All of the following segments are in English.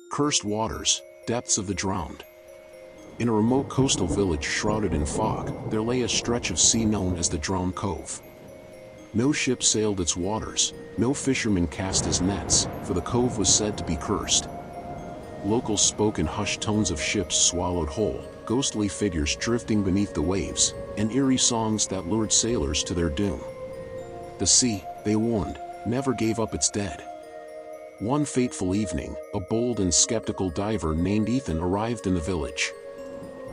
Cursed waters, depths of the drowned. In a remote coastal village shrouded in fog, there lay a stretch of sea known as the Drowned Cove. No ship sailed its waters, no fisherman cast his nets, for the cove was said to be cursed. Locals spoke in hushed tones of ships swallowed whole, ghostly figures drifting beneath the waves, and eerie songs that lured sailors to their doom. The sea, they warned, never gave up its dead. One fateful evening, a bold and skeptical diver named Ethan arrived in the village.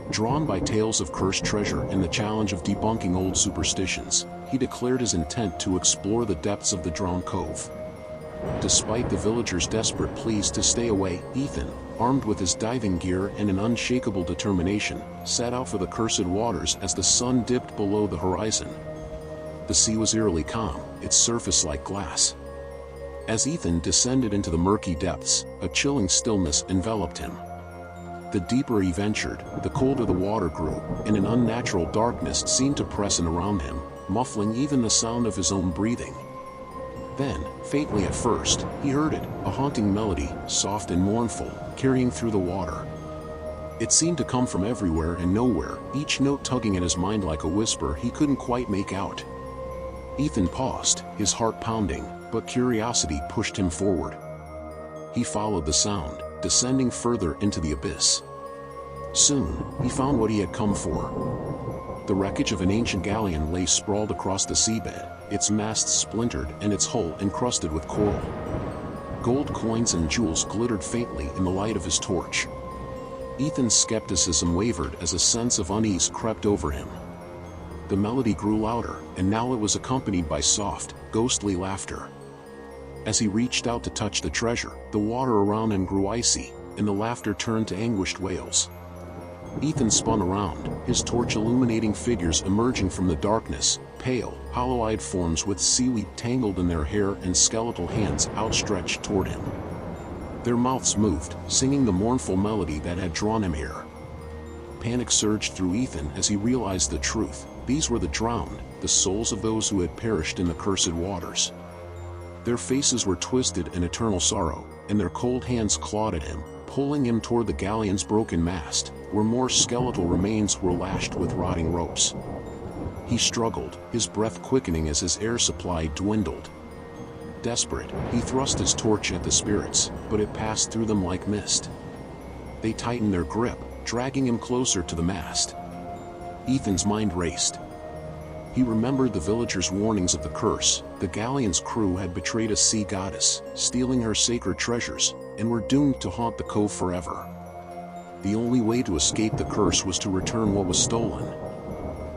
Drawn by tales of cursed treasure and the challenge of debunking old superstitions, he declared his intent to explore the depths of the Drowned Cove. Despite the villagers' desperate pleas to stay away, Ethan, armed with his diving gear and an unshakable determination, set out for the cursed waters as the sun dipped below the horizon. The sea was eerily calm, its surface like glass. As Ethan descended into the murky depths, a chilling stillness enveloped him. The deeper he ventured, the colder the water grew, and an unnatural darkness seemed to press in around him, muffling even the sound of his own breathing. Then, faintly at first, he heard it, a haunting melody, soft and mournful, carrying through the water. It seemed to come from everywhere and nowhere, each note tugging at his mind like a whisper he couldn't quite make out. Ethan paused, his heart pounding, but curiosity pushed him forward. He followed the sound, descending further into the abyss. Soon, he found what he had come for. The wreckage of an ancient galleon lay sprawled across the seabed, its masts splintered and its hull encrusted with coral. Gold coins and jewels glittered faintly in the light of his torch. Ethan's skepticism wavered as a sense of unease crept over him. The melody grew louder, and now it was accompanied by soft, ghostly laughter. As he reached out to touch the treasure, the water around him grew icy, and the laughter turned to anguished wails. Ethan spun around, his torch illuminating figures emerging from the darkness, pale, hollow-eyed forms with seaweed tangled in their hair and skeletal hands outstretched toward him. Their mouths moved, singing the mournful melody that had drawn him here. Panic surged through Ethan as he realized the truth. These were the drowned, the souls of those who had perished in the cursed waters. Their faces were twisted in eternal sorrow, and their cold hands clawed at him, pulling him toward the galleon's broken mast, where more skeletal remains were lashed with rotting ropes. He struggled, his breath quickening as his air supply dwindled. Desperate, he thrust his torch at the spirits, but it passed through them like mist. They tightened their grip, dragging him closer to the mast. Ethan's mind raced. He remembered the villagers' warnings of the curse. The galleon's crew had betrayed a sea goddess, stealing her sacred treasures, and were doomed to haunt the cove forever. The only way to escape the curse was to return what was stolen.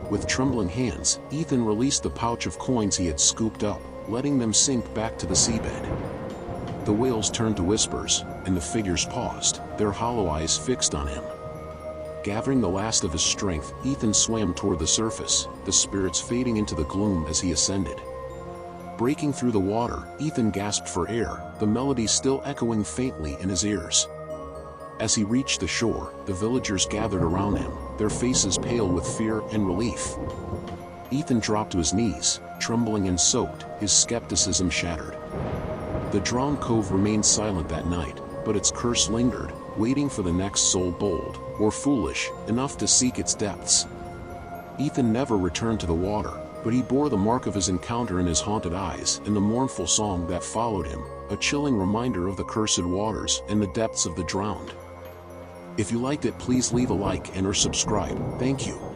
With trembling hands, Ethan released the pouch of coins he had scooped up, letting them sink back to the seabed. The wails turned to whispers, and the figures paused, their hollow eyes fixed on him. Gathering the last of his strength, Ethan swam toward the surface, the spirits fading into the gloom as he ascended. Breaking through the water, Ethan gasped for air, the melody still echoing faintly in his ears. As he reached the shore, the villagers gathered around him, their faces pale with fear and relief. Ethan dropped to his knees, trembling and soaked, his skepticism shattered. The Drowned Cove remained silent that night, but its curse lingered, waiting for the next soul bold, or foolish, enough to seek its depths. Ethan never returned to the water, but he bore the mark of his encounter in his haunted eyes and the mournful song that followed him, a chilling reminder of the cursed waters and the depths of the drowned. If you liked it, please leave a like and or subscribe. Thank you.